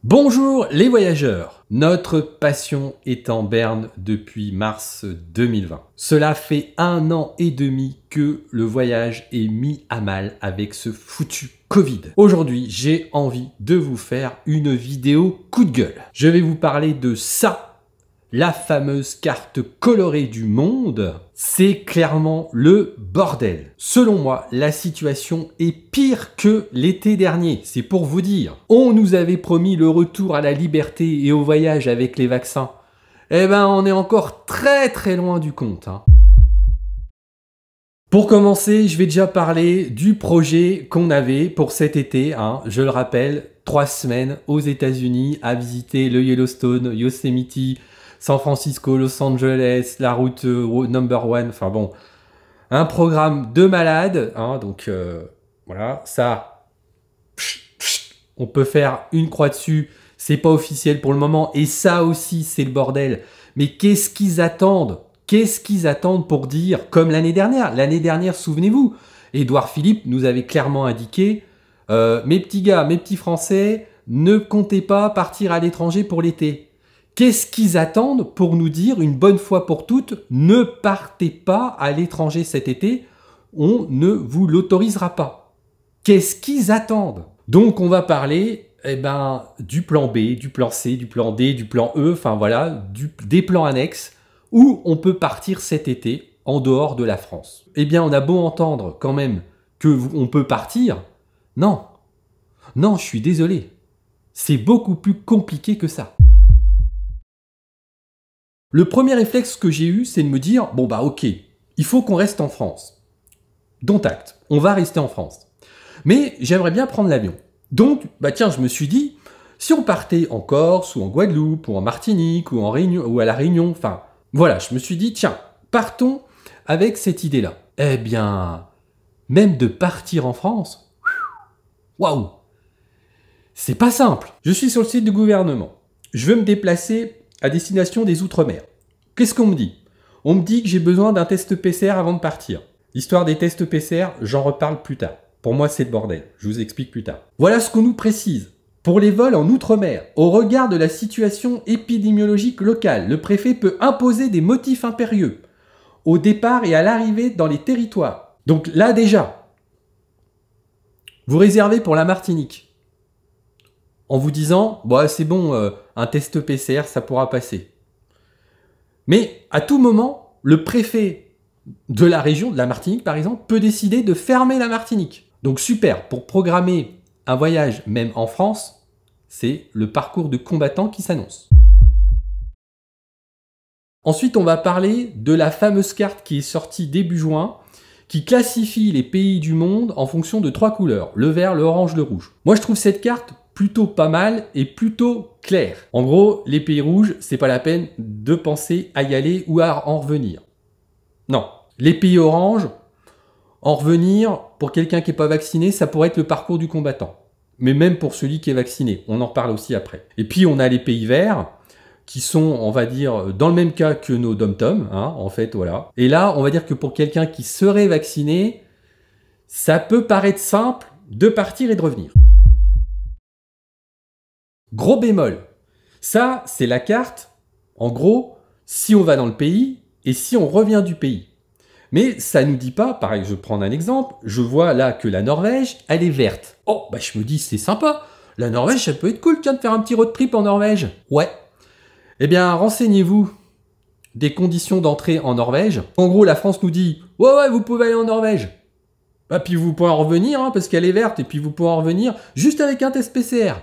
Bonjour les voyageurs. Notre passion est en berne depuis mars 2020. Cela fait 1 an et demi que le voyage est mis à mal avec ce foutu Covid. Aujourd'hui, j'ai envie de vous faire une vidéo coup de gueule. Je vais vous parler de ça. La fameuse carte colorée du monde, c'est clairement le bordel. Selon moi, la situation est pire que l'été dernier, c'est pour vous dire. On nous avait promis le retour à la liberté et au voyage avec les vaccins. Eh ben, on est encore très loin du compte, hein. Pour commencer, je vais déjà parler du projet qu'on avait pour cet été, hein. Je le rappelle, 3 semaines aux États-Unis à visiter le Yellowstone, Yosemite, San Francisco, Los Angeles, la route number 1, enfin bon, un programme de malade, hein, donc voilà, ça, on peut faire une croix dessus, c'est pas officiel pour le moment, et ça aussi c'est le bordel. Mais qu'est-ce qu'ils attendent? Qu'est-ce qu'ils attendent pour dire, comme l'année dernière? L'année dernière, souvenez-vous, Édouard Philippe nous avait clairement indiqué, mes petits gars, mes petits Français, ne comptez pas partir à l'étranger pour l'été. Qu'est-ce qu'ils attendent pour nous dire une bonne fois pour toutes, ne partez pas à l'étranger cet été, on ne vous l'autorisera pas. Qu'est-ce qu'ils attendent? Donc on va parler du plan B, du plan C, du plan D, du plan E, enfin voilà, des plans annexes où on peut partir cet été en dehors de la France. Eh bien on a beau entendre quand même qu'on peut partir, non, je suis désolé, c'est beaucoup plus compliqué que ça. Le premier réflexe que j'ai eu, c'est de me dire, bon bah ok, il faut qu'on reste en France. Dont acte, on va rester en France. Mais j'aimerais bien prendre l'avion. Donc, bah tiens, je me suis dit, si on partait en Corse, ou en Guadeloupe, ou en Martinique, ou à la Réunion, enfin, voilà, je me suis dit, tiens, partons avec cette idée-là. Eh bien, même de partir en France, waouh, c'est pas simple. Je suis sur le site du gouvernement. Je veux me déplacer à destination des Outre-mer. Qu'est-ce qu'on me dit? On me dit que j'ai besoin d'un test PCR avant de partir. L'histoire des tests PCR, j'en reparle plus tard. Pour moi, c'est le bordel. Je vous explique plus tard. Voilà ce qu'on nous précise. Pour les vols en Outre-mer, au regard de la situation épidémiologique locale, le préfet peut imposer des motifs impérieux au départ et à l'arrivée dans les territoires. Donc là déjà, vous réservez pour la Martinique en vous disant, bah, c'est bon, un test PCR, ça pourra passer. Mais à tout moment, le préfet de la région, de la Martinique par exemple, peut décider de fermer la Martinique. Donc super, pour programmer un voyage même en France, c'est le parcours de combattant qui s'annonce. Ensuite, on va parler de la fameuse carte qui est sortie début juin, qui classifie les pays du monde en fonction de 3 couleurs, le vert, le orange, le rouge. Moi, je trouve cette carte plutôt pas mal et plutôt clair. En gros, les pays rouges, c'est pas la peine de penser à y aller ou à en revenir. Non. Les pays oranges, en revenir, pour quelqu'un qui n'est pas vacciné, ça pourrait être le parcours du combattant. Mais même pour celui qui est vacciné, on en reparle aussi après. Et puis on a les pays verts, qui sont, on va dire, dans le même cas que nos dom-toms, hein, en fait, voilà. Et là, on va dire que pour quelqu'un qui serait vacciné, ça peut paraître simple de partir et de revenir. Gros bémol, ça c'est la carte, en gros, si on va dans le pays et si on revient du pays. Mais ça ne nous dit pas, pareil, je prends un exemple, je vois là que la Norvège, elle est verte. Oh, bah je me dis c'est sympa, la Norvège ça peut être cool, tiens, de faire un petit road trip en Norvège. Ouais. Eh bien, renseignez-vous des conditions d'entrée en Norvège. En gros, la France nous dit, ouais, vous pouvez aller en Norvège. Bah puis vous pouvez en revenir, hein, parce qu'elle est verte, et puis vous pouvez en revenir juste avec un test PCR.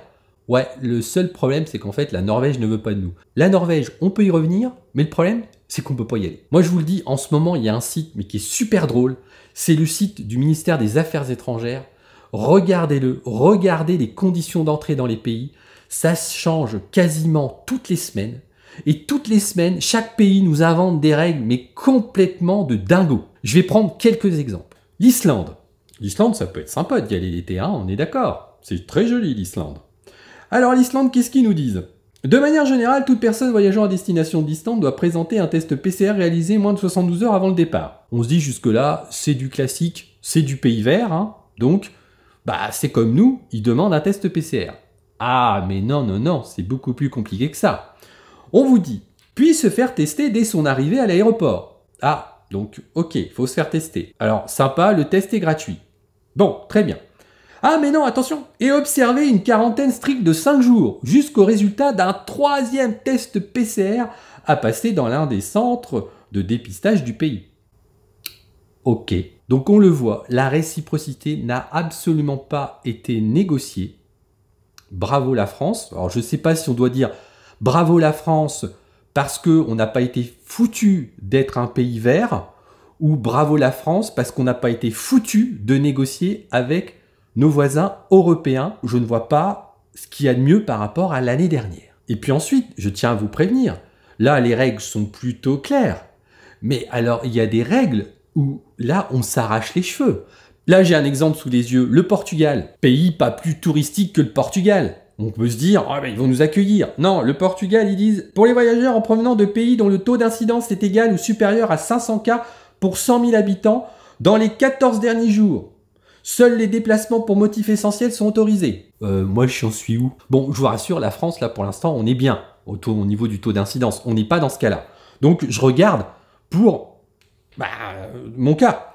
Ouais, le seul problème, c'est qu'en fait, la Norvège ne veut pas de nous. La Norvège, on peut y revenir, mais le problème, c'est qu'on peut pas y aller. Moi, je vous le dis, en ce moment, il y a un site, mais qui est super drôle. C'est le site du ministère des Affaires étrangères. Regardez-le, regardez les conditions d'entrée dans les pays. Ça change quasiment toutes les semaines. Et toutes les semaines, chaque pays nous invente des règles, mais complètement de dingo. Je vais prendre quelques exemples. L'Islande. L'Islande, ça peut être sympa d'y aller l'été, hein, on est d'accord. C'est très joli, l'Islande. Alors l'Islande, qu'est-ce qu'ils nous disent? De manière générale, toute personne voyageant à destination d'Islande doit présenter un test PCR réalisé moins de 72 heures avant le départ. On se dit jusque-là, c'est du classique, c'est du pays vert, hein, donc bah, c'est comme nous, ils demandent un test PCR. Ah, mais non, non, non, c'est beaucoup plus compliqué que ça. On vous dit, puis se faire tester dès son arrivée à l'aéroport. Ah, donc, ok, faut se faire tester. Alors, sympa, le test est gratuit. Bon, très bien. Ah, mais non, attention, et observer une quarantaine stricte de 5 jours, jusqu'au résultat d'un 3e test PCR à passer dans l'un des centres de dépistage du pays. Ok, donc on le voit, la réciprocité n'a absolument pas été négociée. Bravo la France. Alors je ne sais pas si on doit dire bravo la France parce qu'on n'a pas été foutu d'être un pays vert ou bravo la France parce qu'on n'a pas été foutu de négocier avec nos voisins européens. Je ne vois pas ce qu'il y a de mieux par rapport à l'année dernière. Et puis ensuite, je tiens à vous prévenir, là les règles sont plutôt claires. Mais alors il y a des règles où là on s'arrache les cheveux. Là, j'ai un exemple sous les yeux, le Portugal, pays pas plus touristique que le Portugal. On peut se dire, ah, ils vont nous accueillir. Non, le Portugal, ils disent, pour les voyageurs en provenant de pays dont le taux d'incidence est égal ou supérieur à 500 cas pour 100 000 habitants dans les 14 derniers jours. Seuls les déplacements pour motif essentiel sont autorisés. Moi, j'en suis où? Bon, je vous rassure, la France, là, pour l'instant, on est bien au niveau du taux d'incidence. On n'est pas dans ce cas-là. Donc, je regarde pour mon cas.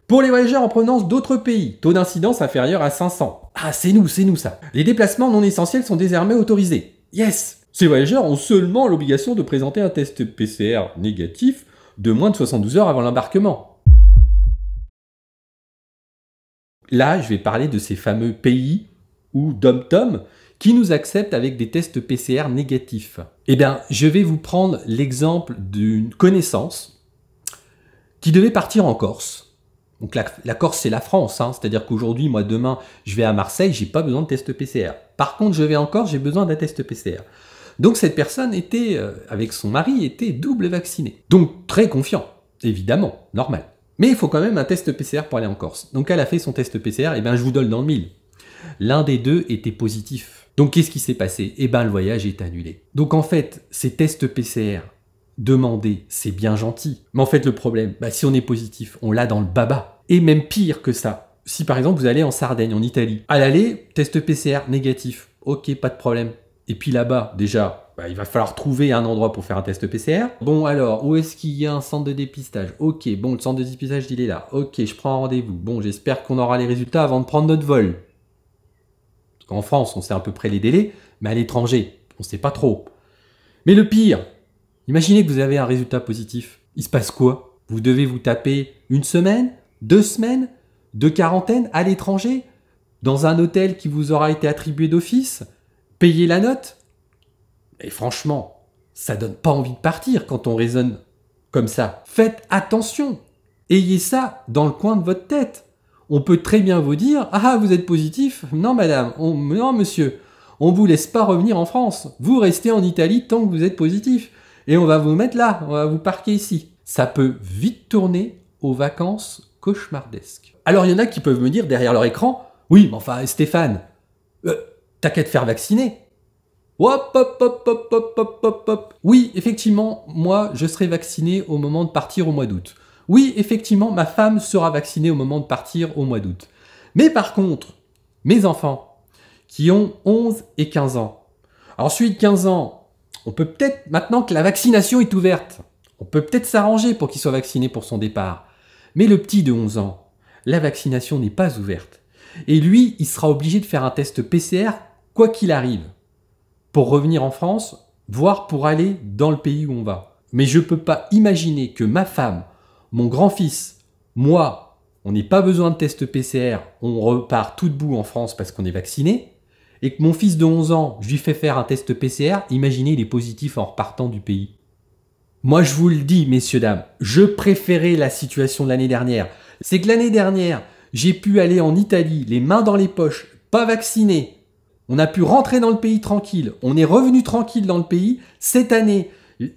Pour les voyageurs en provenance d'autres pays, taux d'incidence inférieur à 500. Ah, c'est nous ça. Les déplacements non essentiels sont désormais autorisés. Yes! Ces voyageurs ont seulement l'obligation de présenter un test PCR négatif de moins de 72 heures avant l'embarquement. Là, je vais parler de ces fameux pays ou dom-tom qui nous acceptent avec des tests PCR négatifs. Eh bien, je vais vous prendre l'exemple d'une connaissance qui devait partir en Corse. Donc la Corse, c'est la France, hein. C'est-à-dire qu'aujourd'hui, moi, demain, je vais à Marseille, j'ai pas besoin de test PCR. Par contre, je vais en Corse, j'ai besoin d'un test PCR. Donc cette personne était, avec son mari, était double vaccinée. Donc très confiant, évidemment, normal. Mais il faut quand même un test PCR pour aller en Corse. Donc elle a fait son test PCR, et bien je vous donne dans le mille. L'un des deux était positif. Donc qu'est-ce qui s'est passé? Eh bien le voyage est annulé. Donc en fait, ces tests PCR demandés, c'est bien gentil. Mais en fait le problème, si on est positif, on l'a dans le baba. Et même pire que ça, si par exemple vous allez en Sardaigne, en Italie, à l'aller, test PCR négatif, ok, pas de problème. Et puis là-bas, déjà, il va falloir trouver un endroit pour faire un test PCR. Bon alors, où est-ce qu'il y a un centre de dépistage? Ok, bon, le centre de dépistage, il est là. Ok, je prends un rendez-vous. Bon, j'espère qu'on aura les résultats avant de prendre notre vol. Parce qu'en France, on sait à peu près les délais, mais à l'étranger, on ne sait pas trop. Mais le pire, imaginez que vous avez un résultat positif. Il se passe quoi? Vous devez vous taper 1 semaine, 2 semaines de quarantaine à l'étranger, dans un hôtel qui vous aura été attribué d'office, payer la note. Et franchement, ça donne pas envie de partir quand on raisonne comme ça. Faites attention. Ayez ça dans le coin de votre tête. On peut très bien vous dire, ah, vous êtes positif? Non, madame. Non, monsieur. On ne vous laisse pas revenir en France. Vous restez en Italie tant que vous êtes positif. Et on va vous mettre là. On va vous parquer ici. Ça peut vite tourner aux vacances cauchemardesques. Alors, il y en a qui peuvent me dire derrière leur écran, oui, mais enfin, Stéphane, t'as qu'à te faire vacciner. Hop, hop, hop, hop, hop, hop, hop, hop. Oui, effectivement, moi, je serai vacciné au moment de partir au mois d'août. Oui, effectivement, ma femme sera vaccinée au moment de partir au mois d'août. Mais par contre, mes enfants, qui ont 11 et 15 ans, ensuite 15 ans, on peut peut-être, maintenant que la vaccination est ouverte, on peut peut-être s'arranger pour qu'il soit vacciné pour son départ. Mais le petit de 11 ans, la vaccination n'est pas ouverte. Et lui, il sera obligé de faire un test PCR quoi qu'il arrive, pour revenir en France, voire pour aller dans le pays où on va. Mais je ne peux pas imaginer que ma femme, mon grand-fils, moi, on n'ait pas besoin de test PCR, on repart tout debout en France parce qu'on est vacciné, et que mon fils de 11 ans, je lui fais faire un test PCR, imaginez, il est positif en repartant du pays. Moi, je vous le dis, messieurs, dames, je préférais la situation de l'année dernière. C'est que l'année dernière, j'ai pu aller en Italie, les mains dans les poches, pas vacciné. On a pu rentrer dans le pays tranquille. On est revenu tranquille dans le pays. Cette année,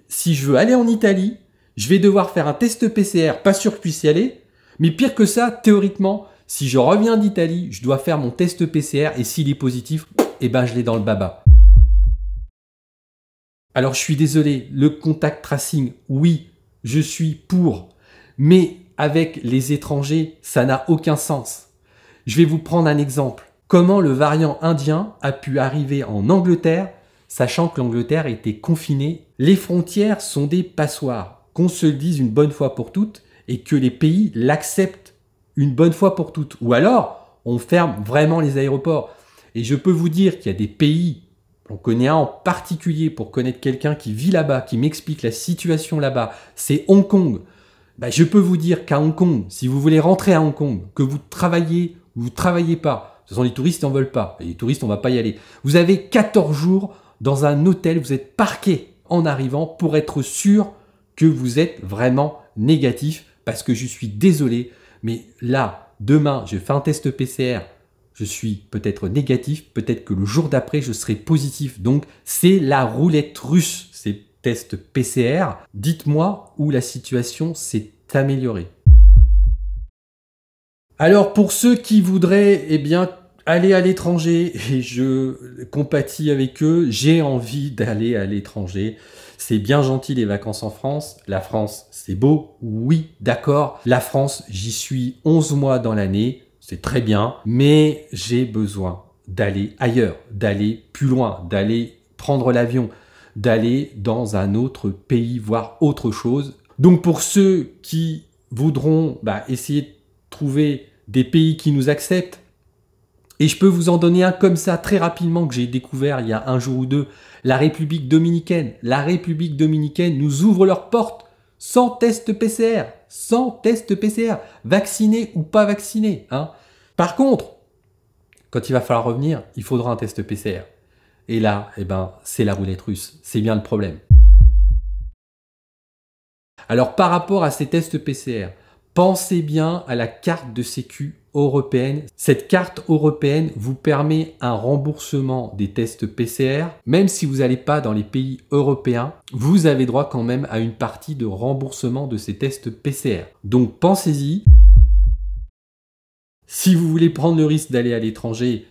si je veux aller en Italie, je vais devoir faire un test PCR. Pas sûr que je puisse y aller. Mais pire que ça, théoriquement, si je reviens d'Italie, je dois faire mon test PCR. Et s'il est positif, eh ben, je l'ai dans le baba. Alors, je suis désolé. Le contact tracing, oui, je suis pour. Mais avec les étrangers, ça n'a aucun sens. Je vais vous prendre un exemple. comment le variant indien a pu arriver en Angleterre, sachant que l'Angleterre était confinée. Les frontières sont des passoires, qu'on se le dise une bonne fois pour toutes, et que les pays l'acceptent une bonne fois pour toutes. Ou alors, on ferme vraiment les aéroports. Et je peux vous dire qu'il y a des pays, on connaît un en particulier pour connaître quelqu'un qui vit là-bas, qui m'explique la situation là-bas, c'est Hong Kong. Je peux vous dire qu'à Hong Kong, si vous voulez rentrer à Hong Kong, que vous travaillez ou vous ne travaillez pas, ce sont les touristes qui n'en veulent pas, et les touristes on ne va pas y aller, vous avez 14 jours dans un hôtel, vous êtes parqué en arrivant pour être sûr que vous êtes vraiment négatif, parce que je suis désolé, mais là, demain, je fais un test PCR, je suis peut-être négatif, peut-être que le jour d'après, je serai positif. Donc, c'est la roulette russe, ces tests PCR. Dites-moi où la situation s'est améliorée. Alors, pour ceux qui voudraient, aller à l'étranger, et je compatis avec eux, j'ai envie d'aller à l'étranger. C'est bien gentil les vacances en France. La France, c'est beau. Oui, d'accord. La France, j'y suis 11 mois dans l'année. C'est très bien. Mais j'ai besoin d'aller ailleurs, d'aller plus loin, d'aller prendre l'avion, d'aller dans un autre pays, voir autre chose. Donc pour ceux qui voudront essayer de trouver des pays qui nous acceptent, et je peux vous en donner un comme ça très rapidement que j'ai découvert il y a un jour ou deux, la République dominicaine. La République dominicaine nous ouvre leurs portes sans test PCR, vacciné ou pas vacciné. Par contre, quand il va falloir revenir, il faudra un test PCR. Et là, c'est la roulette russe. C'est bien le problème. Alors par rapport à ces tests PCR, pensez bien à la carte de sécu européenne. Cette carte européenne vous permet un remboursement des tests PCR. Même si vous n'allez pas dans les pays européens, vous avez droit quand même à une partie de remboursement de ces tests PCR. Donc pensez-y. Si vous voulez prendre le risque d'aller à l'étranger,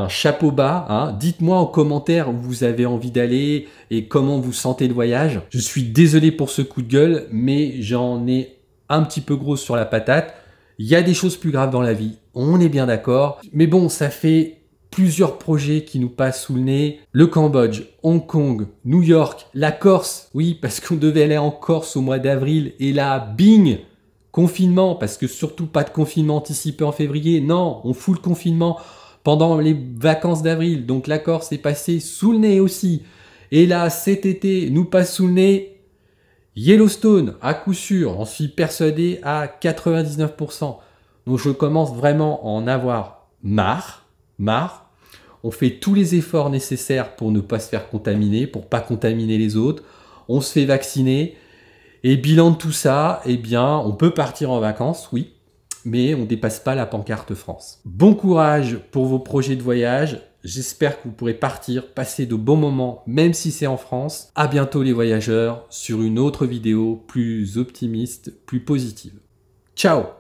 chapeau bas. Dites-moi en commentaire où vous avez envie d'aller et comment vous sentez le voyage. Je suis désolé pour ce coup de gueule, mais j'en ai un petit peu gros sur la patate. Il y a des choses plus graves dans la vie, on est bien d'accord. Mais bon, ça fait plusieurs projets qui nous passent sous le nez. Le Cambodge, Hong Kong, New York, la Corse. Oui, parce qu'on devait aller en Corse au mois d'avril. Et là, bing, confinement. Parce que surtout pas de confinement anticipé en février. Non, on fout le confinement pendant les vacances d'avril. Donc la Corse est passée sous le nez aussi. Et là, cet été, nous passe sous le nez Yellowstone, à coup sûr, j'en suis persuadé à 99%. Donc je commence vraiment à en avoir marre. On fait tous les efforts nécessaires pour ne pas se faire contaminer, pour pas contaminer les autres. On se fait vacciner. Et bilan de tout ça, on peut partir en vacances, oui, mais on ne dépasse pas la pancarte France. Bon courage pour vos projets de voyage. J'espère que vous pourrez partir, passer de bons moments, même si c'est en France. À bientôt les voyageurs, sur une autre vidéo plus optimiste, plus positive. Ciao!